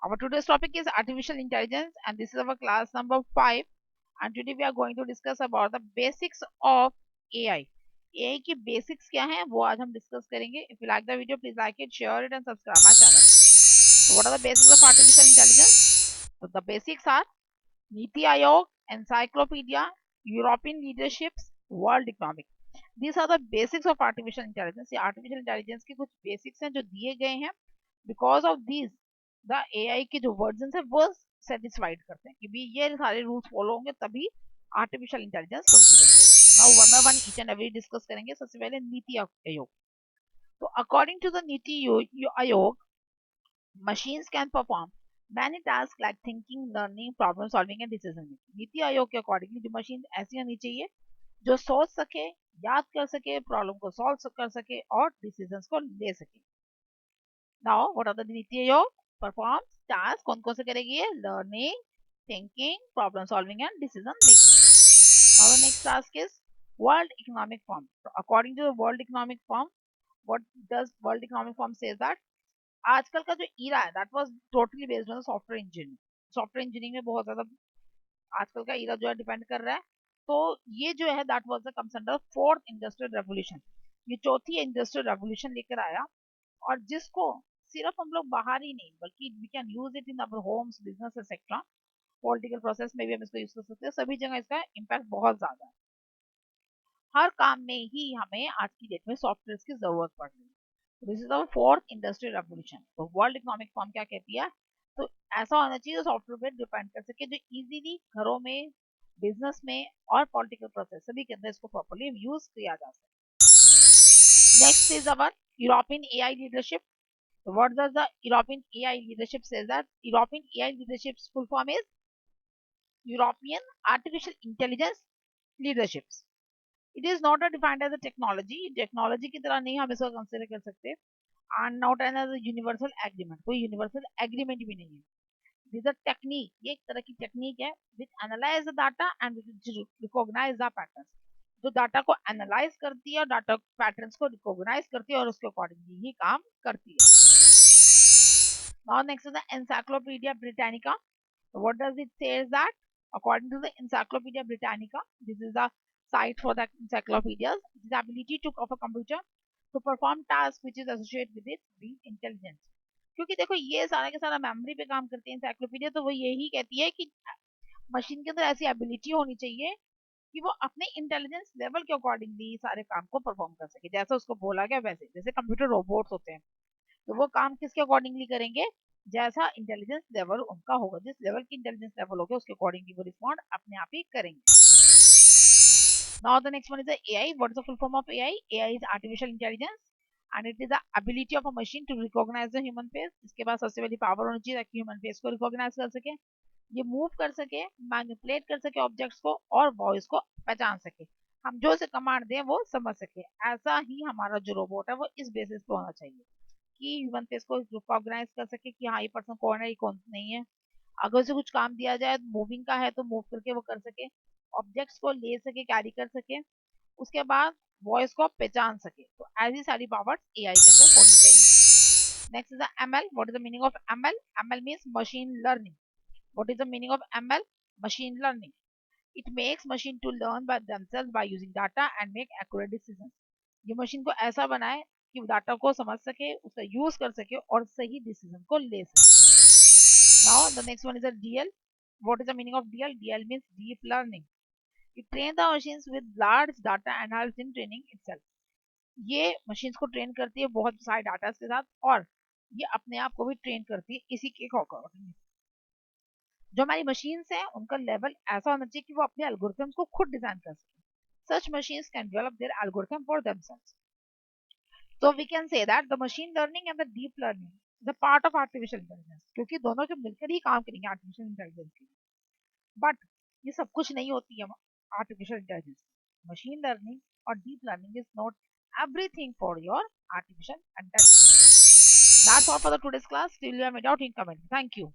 Our today's topic is artificial intelligence, and this is our class number 5. And today we are going to discuss about the basics of AI. AI की basics क्या हैं वो आज हम discuss करेंगे. If you like the video, please like it, share it, and subscribe my channel. So what are the basics of artificial intelligence? So the basics are Niti Aayog, Encyclopedia, European Leaderships, World Economic. These are the basics of artificial intelligence. ये artificial intelligence के कुछ basics हैं जो दिए गए हैं. Because of these, the AI के जो versions है वो satisfied करते हैं कि भी ये सारे rules follow होंगे तभी artificial intelligence consider किया जाता है. Now one by one each and every discuss करेंगे. सबसे पहले नीति आयोग. तो according to the NITI Aayog, machines can perform many tasks like thinking, learning, problem solving and decision making. NITI Aayog के accordingly जो machine ऐसी होनी चाहिए जो सोच सके, याद कर सके, प्रॉब्लम को सॉल्व कर सके और डिसीजंस को ले सके. Now what are the NITI Aayog performs task कौन कौन से करेगी ये? Learning, thinking, problem solving and decision making. Now the next task is world economic form. According to the world economic form, what does world economic form says that आजकल का जो era है that was totally based on software engineering. Software engineering में बहुत ज्यादा आजकल का ईरा जो है डिपेंड कर रहा है. तो ये जो है that was the comes under fourth industrial revolution. ये चौथी इंडस्ट्रियल रेवोल्यूशन लेकर आया और जिसको सिर्फ हम लोग बाहर ही नहीं बल्कि we can use it in our homes, business etcetera. Political process में भी हम इसको यूज कर सकते हैं. सभी जगह इसका इम्पैक्ट बहुत ज्यादा है. हर काम में ही हमें आज की डेट में सॉफ्टवेयर की जरूरत पड़ रही है. This is our fourth industrial revolution. तो वर्ल्ड इकोनॉमिक फॉर्म क्या कहती है? तो ऐसा होना चाहिए जो सॉफ्टवेयर पे डिपेंड कर सके, जो इजीली घरों में, बिजनेस में और पॉलिटिकल प्रोसेस सभी के अंदर इसको प्रॉपर्ली यूज किया जा सके. Next is our European AI leadership. So what does the European AI leadership says that European AI leadership's full form is European Artificial Intelligence Leaderships. It is not defined as a technology. Technology की तरह नहीं हम इसको consider कर सकते. And not as a universal agreement. कोई universal agreement भी नहीं है. This is a technique. ये एक तरह की टेक्निक है which analyze the data and which recognize the patterns. जो डाटा को एनालाइज करती है और डाटा पैटर्न्स को रिकॉग्नाइज करती है और उसके अकॉर्डिंगली ही काम करती है. Now next is the Encyclopedia Britannica. So what does it say is that according to the Encyclopedia Britannica, this is the site for the encyclopedias, the ability to of a computer to perform tasks which is associated with its being intelligence. क्योंकि देखो ये सारा के सारा memory पे काम करती है encyclopedia, तो वो यही कहती है कि मशीन के अंदर ऐसी एबिलिटी होनी चाहिए कि वो अपने इंटेलिजेंस लेवल के अकॉर्डिंगली सारे काम को परफॉर्म कर सके. जैसा उसको बोला गया वैसे, जैसे कंप्यूटर रोबोट्स होते हैं तो वो काम किसके अकॉर्डिंगली करेंगे? जैसा इंटेलिजेंस लेवल उनका होगा, जिस लेवल की इंटेलिजेंस लेवल होगा उसके अकॉर्डिंगली वो रिस्पॉन्ड अपने आप ही करेंगे. Now the next one is AI. What is the full form of AI? AI is artificial intelligence and it is the ability of a machine to recognise the human face. इसके पास सबसे बड़ी power होनी चाहिए ताकि human face को recognise कर सके, ये मूव कर सके, मैनिपुलेट कर सके ऑब्जेक्ट्स को और वॉइस को पहचान सके. हम जो से कमांड दें वो समझ सके. ऐसा ही हमारा जो रोबोट है वो इस बेसिस पे होना चाहिए कि ह्यूमन फेस को रिकॉग्नाइज कर सके कि हाँ ये पर्सन कौन है, ये कौन नहीं है. अगर उसे कुछ काम दिया जाए मूविंग का है तो मूव करके वो कर सके, ऑब्जेक्ट्स को ले सके, कैरी कर सके, उसके बाद वॉइस को पहचान सके. तो ऐसी सारी पावर्स एआई के अंदर होनी चाहिए. Next is ML. What is the meaning of ML? ML means machine learning. What is the meaning of ML? Machine learning. It makes machine to learn by themselves by using data and make accurate decisions. ये machine को ऐसा बनाए कि data को समझ सके, उसका use कर सके और सही डिसीजन को ले सके. Now the next one is a DL. What is the meaning of DL? DL means deep learning. It train the machines with large data and helps in training itself. ये machines को train करती है बहुत सारे data के साथ और ये अपने आप को भी ट्रेन करती है इसी के अकॉर्डिंग. जो हमारी मशीन्स हैं उनका लेवल ऐसा होना चाहिए कि वो अपने एल्गोरिथम्स को खुद डिजाइन कर सके. Such machines can develop their algorithm for themselves. So we can say that the machine learning and the deep learning is a part of artificial intelligence. क्योंकि दोनों जो मिलकर ही काम करेंगे artificial intelligence के लिए. But ये सब कुछ नहीं होती है artificial intelligence. Machine learning or deep learning is not everything for your artificial intelligence. That's all for the today's class. Till you have a doubt in comment. Thank you.